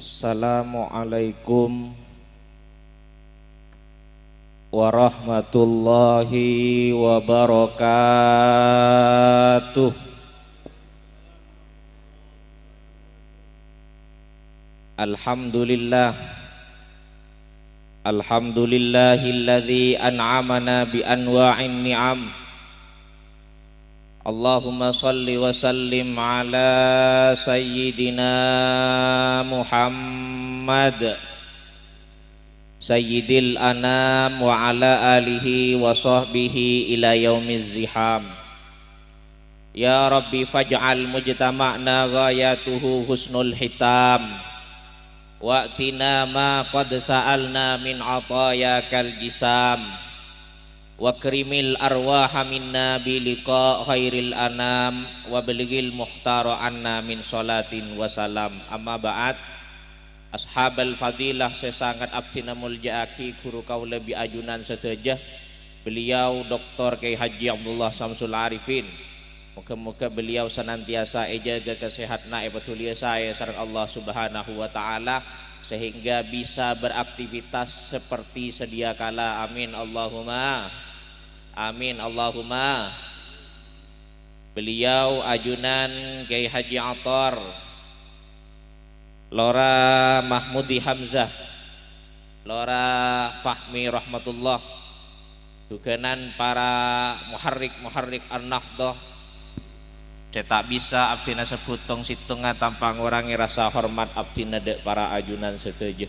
Assalamualaikum warahmatullahi wabarakatuh. Alhamdulillah, alhamdulillahilladzi an'amana bi anwa'in ni'am. Allahumma salli wa sallim ala sayyidina Muhammad sayyidil anam wa ala alihi wa sahbihi ila yaumiz ziham. Ya Rabbi faj'al mujtama'na ghayatuhu husnul hitam wa'tina ma qad sa'alna min atayakal jisam wa krimil arwaha minna biliqa khairil anam wa belighil muhtara anna min salatin wa salam. Amma ba'd, ashabal fadilah, sesangat abdina muljaaki guru kaula bi ajunan sedejah beliau Dr. Kiai Haji Abdullah Samsul Arifin. Moga-moga beliau senantiasa jaga kesehatna betulia saya sareng Allah Subhanahu wa taala sehingga bisa beraktivitas seperti sedia kala. Amin Allahumma amin Allahumma. Beliau ajunan Kiai Haji Athar Lora Mahmudi Hamzah Lora Fahmi rahmatullah, duganan para muharrik an-nahdhah. Saya tak bisa abdina sebutong situnga tanpa ngurangi rasa hormat abdina dek para ajunan setuju,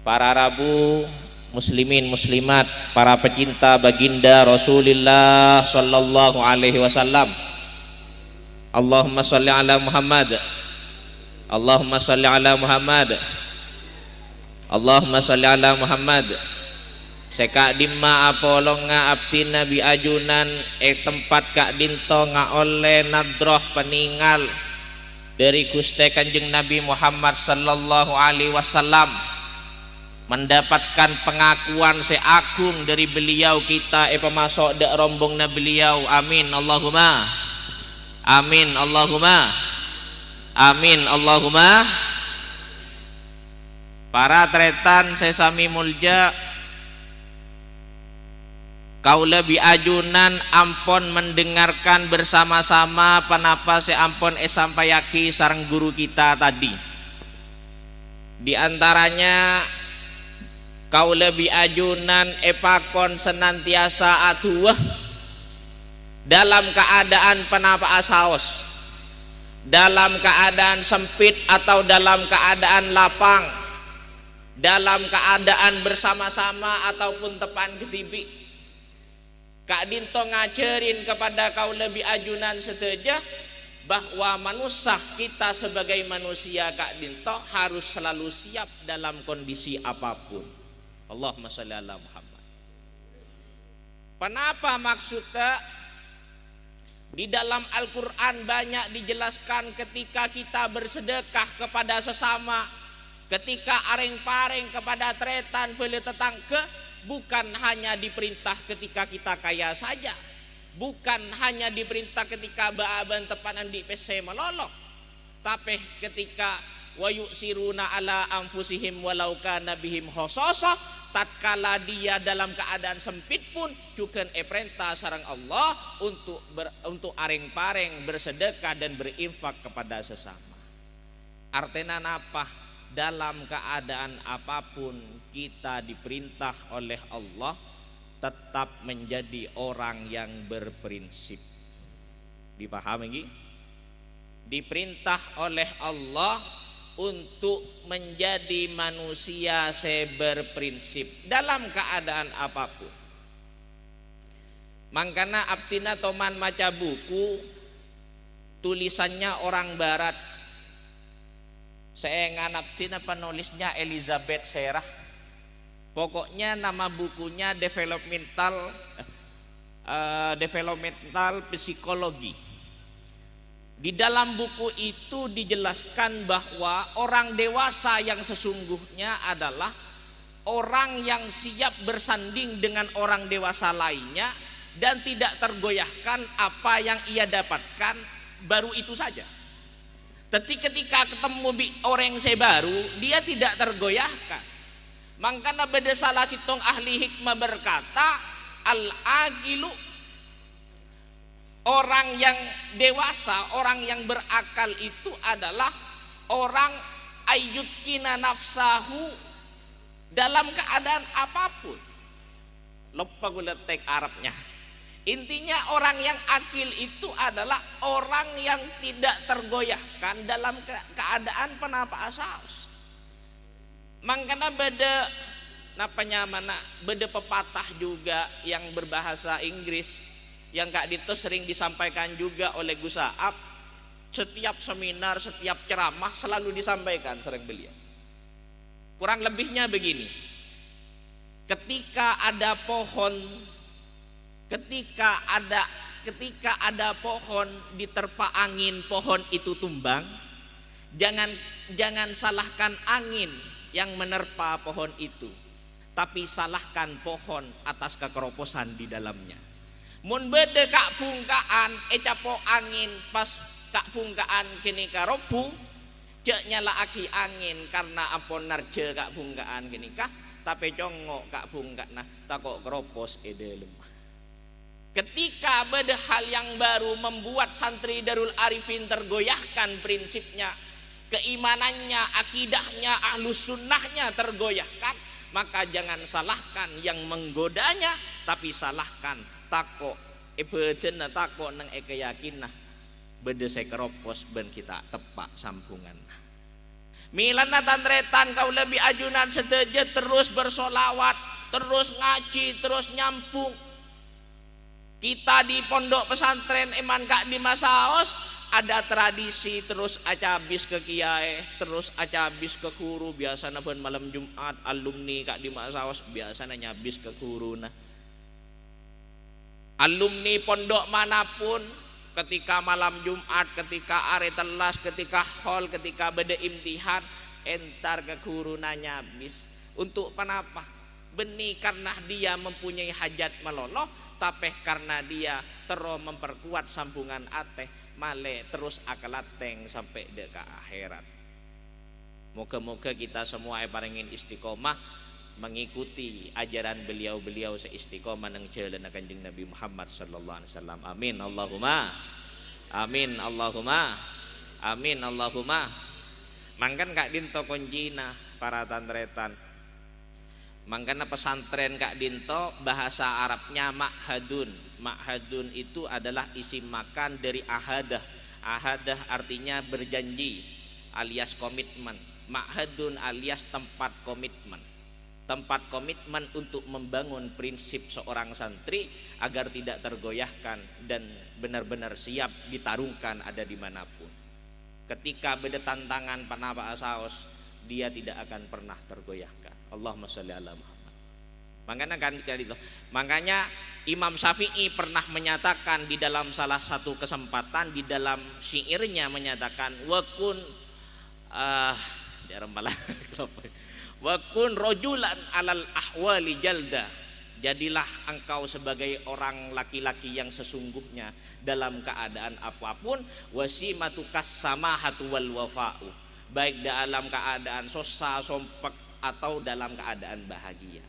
para rabu muslimin muslimat, para pecinta baginda Rasulullah sallallahu alaihi wasallam. Allahumma sholli ala Muhammad, Allahumma sholli ala Muhammad, Allahumma sholli ala Muhammad. Seka dimma apolong nga abdina bi ajunan tempat kak dinto nga oleh nadroh peninggal dari Gusti Kanjeng Nabi Muhammad sallallahu alaihi wasallam, mendapatkan pengakuan seagung dari beliau kita pemasok dek rombongna beliau. Amin Allahumma amin Allahumma amin Allahumma. Para tretan sesami mulja, kaula bi ajunan ampon mendengarkan bersama-sama penapa seampon sampayaki sareng guru kita tadi. Di antaranya kaula bi ajunan pakon senantiasa atuh dalam keadaan penapa asaos, dalam keadaan sempit atau dalam keadaan lapang, dalam keadaan bersama-sama ataupun tepan ketibi. Kak Dinto ngajarin kepada kau lebih ajunan seteja bahwa manusia kita sebagai manusia, Kak Dinto harus selalu siap dalam kondisi apapun. Allahumma sholli ala Muhammad. Kenapa maksudnya? Di dalam Al-Quran banyak dijelaskan ketika kita bersedekah kepada sesama, ketika areng-pareng kepada tretan beli tetangga, bukan hanya diperintah ketika kita kaya saja, bukan hanya diperintah ketika baaban tepanan di PC melolok, tapi ketika wa yusiruna ala anfusihim walau kana bihim khososah, tatkala dia dalam keadaan sempit pun juga perintah sareng Allah untuk areng-pareng bersedekah dan berinfak kepada sesama. Artinya apa? Dalam keadaan apapun kita diperintah oleh Allah tetap menjadi orang yang berprinsip. Dipahami nggih? Diperintah oleh Allah untuk menjadi manusia berprinsip dalam keadaan apapun. Makanya abdina toman maca buku tulisannya orang barat. Saya nganaptina penulisnya Elizabeth Serah. Pokoknya nama bukunya developmental psikologi. Di dalam buku itu dijelaskan bahwa orang dewasa yang sesungguhnya adalah orang yang siap bersanding dengan orang dewasa lainnya dan tidak tergoyahkan apa yang ia dapatkan baru itu saja. Ketika ketemu orang yang baru, dia tidak tergoyahkan. Makanya beda salah sitong ahli hikmah berkata, al-agilu, orang yang dewasa, orang yang berakal itu adalah orang ayyutkina nafsahu dalam keadaan apapun. Lupa gue letek Arabnya. Intinya orang yang akil itu adalah orang yang tidak tergoyahkan dalam keadaan penapa asaus. Makanya beda napanya mana beda pepatah juga yang berbahasa Inggris yang Kak Dito sering disampaikan juga oleh Gus Saab. Setiap seminar, setiap ceramah selalu disampaikan sering beliau. Kurang lebihnya begini. Ketika ada pohon diterpa angin, pohon itu tumbang. Jangan salahkan angin yang menerpa pohon itu, tapi salahkan pohon atas kekeroposan di dalamnya. Mun bede kak pungkaan capo angin pas kak pungkaan kini karopu cek nyala aki angin karena ampon narje kak pungkaan kini kah tapi congok kak pungkaan nah takok keropos ede lemah. Ketika beda hal yang baru membuat santri Darul Arifin tergoyahkan prinsipnya, keimanannya, akidahnya, ahlus sunnahnya tergoyahkan, maka jangan salahkan yang menggodanya, tapi salahkan takok ebeden takok nang keyakinan beda sekeropos ben kita tepak sampungan. Milana tantretan kau lebih ajunan seteja terus bersolawat, terus ngaji, terus nyampung. Kita di pondok pesantren Iman Kak di Masaos ada tradisi terus acabis ke kiai, terus acabis ke guru. Biasanya pun malam Jumat alumni Kak di Masaos biasanya nyabis ke guru. Nah, alumni pondok manapun ketika malam Jumat, ketika are telas, ketika hol, ketika beda imtihan, entar ke guru nanya bis. Untuk kenapa? Benih karena dia mempunyai hajat meloloh, tapi karena dia terus memperkuat sambungan ateh, male terus akalateng sampai ke akhirat. Moga-moga kita semua paringin istiqomah mengikuti ajaran beliau-beliau seistiqomah nang jalan Kanjeng Nabi Muhammad sallallahu alaihi wasallam. Amin Allahumma. Amin Allahumma. Amin Allahumma. Mangkan Kak Dinto konjina para tantretan. Mangkana pesantren Kak Dinto bahasa Arabnya ma'hadun. Ma'hadun itu adalah isim makan dari ahadah. Ahadah artinya berjanji alias komitmen. Ma'hadun alias tempat komitmen. Tempat komitmen untuk membangun prinsip seorang santri agar tidak tergoyahkan dan benar-benar siap ditarungkan ada dimanapun. Ketika beda tantangan panapa asaos, dia tidak akan pernah tergoyahkan. Allahumma sholli ala Muhammad. Makanya Imam Syafi'i pernah menyatakan di dalam salah satu kesempatan di dalam syairnya menyatakan wakun wakun rojulan alal ahwali jalda. Jadilah engkau sebagai orang laki-laki yang sesungguhnya dalam keadaan apapun, wasimatukas samahatu wal wafa'u, baik dalam keadaan sosa sompek atau dalam keadaan bahagia,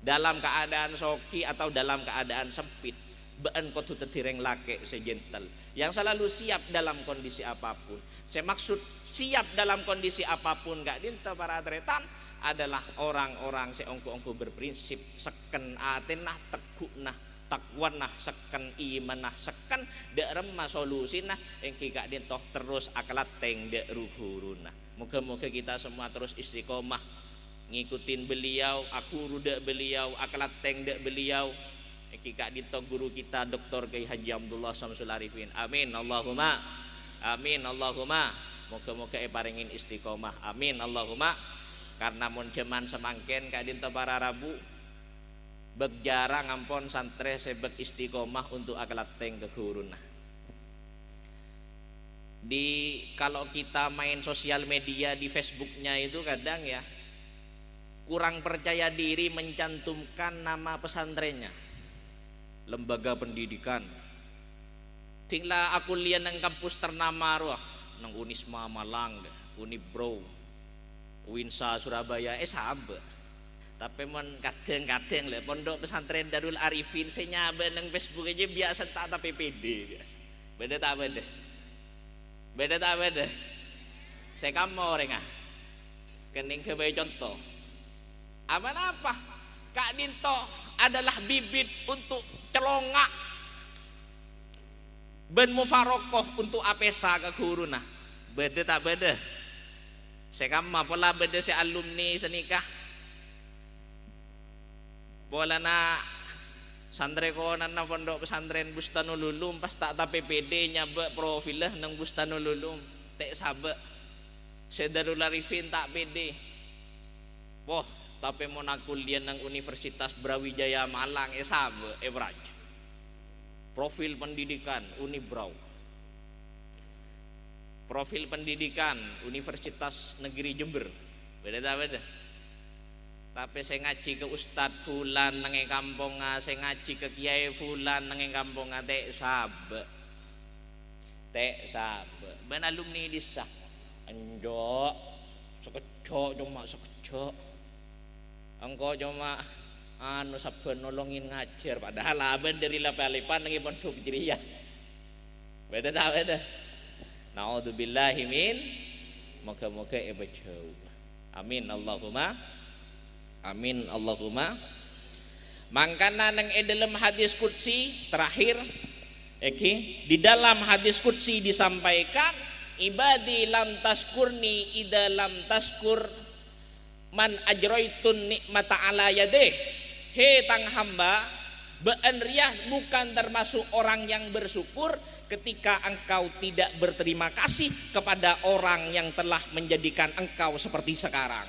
dalam keadaan soki atau dalam keadaan sempit, bean kotu tetireng lake sejentel yang selalu siap dalam kondisi apapun. Saya maksud siap dalam kondisi apapun Kak Dinto para tretan adalah orang-orang seongko-ongko berprinsip seken atenah teguknah takwanah seken imanah seken dek remah solusina yang Kak Dinto terus akalat teng dek ruhuruna. Moga-moga kita semua terus istiqomah ngikutin beliau, aku rudak beliau, akalat teng dek beliau. Kak Dinto guru kita Dr. Kiai Haji Abdullah Samsul Arifin. Amin Allahumma. Amin Allahumma. Moga-moga paringin istiqomah. Amin Allahumma. Karena mun jaman semangken Kak Dinto para Rabu berjarang ampon santre sebek istiqomah untuk akalat teng ke guruna. Kalau kita main sosial media di Facebooknya itu kadang ya kurang percaya diri mencantumkan nama pesantrennya, lembaga pendidikan. Tinglah aku lihat nang kampus ternama ruah nang Unisma Malang, Unibro, Winsa Surabaya, sabe. Tapi men kadang-kadang le pondok pesantren Darul Arifin saya nyabe nang Facebook aja biasa tak tapi PD biasa. Beda tak beda. Beda tak beda. Saya kamu orang kening kebaik contoh. Apa? Kak Dinto adalah bibit untuk celongak ben mufarokoh untuk apesa ke guru nah. Beda tak beda. Saya kamu pola beda si alumni senikah. Pola na santri konan na pondok pesantren Bustanul Ulum pas tak PPD nyabe profil lah nang Bustanul Ulum tek sabe Darul Arifin tak PD. Wah, tapi mau nak kuliah nang Universitas Brawijaya Malang sabe Braj. Profil pendidikan Unibrau. Profil pendidikan Universitas Negeri Jember. Beda tak beda. Tapi saya ngaji ke Ustadz Fulan nang kampung, saya ngaji ke Kiai Fulan nang kampung, tek sabe. Ben alumni disah. Anjok sekecok cuma sekecok. Engko cuma anu saben nolongin ngajar padahal aben dari lapalipan nang pondok Jriyah. Beda tak beda. Naudzubillahi min moga-moga jauh. Amin Allahumma. Amin Allahumma. Mangkana nang dalam hadis qudsi terakhir di dalam hadis qudsi disampaikan ibadi lam taskurni ida lam taskur man ajraitun nikmata ala yadeh. He tang hamba beenriah bukan termasuk orang yang bersyukur ketika engkau tidak berterima kasih kepada orang yang telah menjadikan engkau seperti sekarang.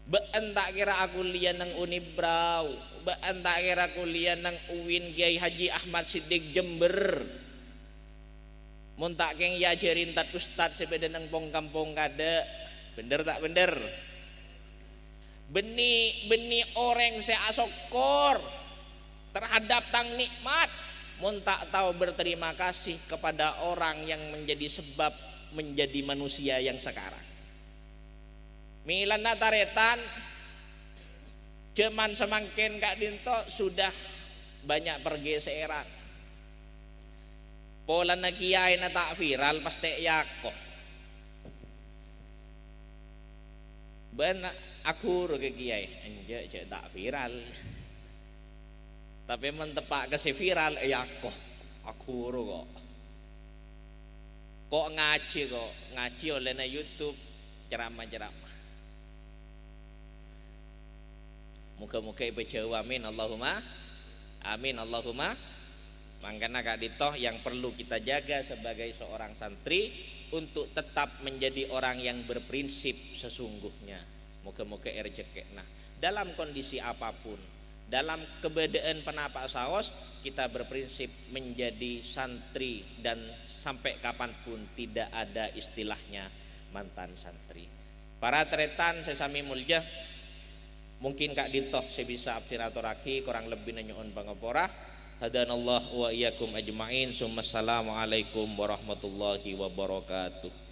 Been tak kira aku lian nang Unibrau, been tak kira aku lian nang UIN Kiai Haji Ahmad Siddiq Jember. Mun tak keng yajarin tat ustad sepeda nang pong-kampung kada. Bener tak bener? Beni orang saya asokor terhadap tang nikmat. Mun tak tahu berterima kasih kepada orang yang menjadi sebab menjadi manusia yang sekarang. Milan nataretan cuman semangkin Kak Dinto sudah banyak pergeseran. Pola na kiai na tak viral pasti yako. Ben aku ke kiai anje cek tak viral. Tapi mentepak ke si viral yako. Aku kok. Kok ngaji oleh na YouTube ceramah-ceramah. Muka-muka ibu jauh amin Allahumma. Amin Allahumma. Makanya Kak Dito yang perlu kita jaga sebagai seorang santri untuk tetap menjadi orang yang berprinsip sesungguhnya. Muka-muka rezeki. Nah, dalam kondisi apapun, dalam kebedaan penapak saos, kita berprinsip menjadi santri dan sampai kapanpun tidak ada istilahnya mantan santri. Para tretan sesami mulja. Mungkin Kak Dinto saya bisa abtiraturaki kurang lebih nanyoon bangapora. Hadanallah wa iyyakum ajmain. Assalamualaikum warahmatullahi wabarakatuh.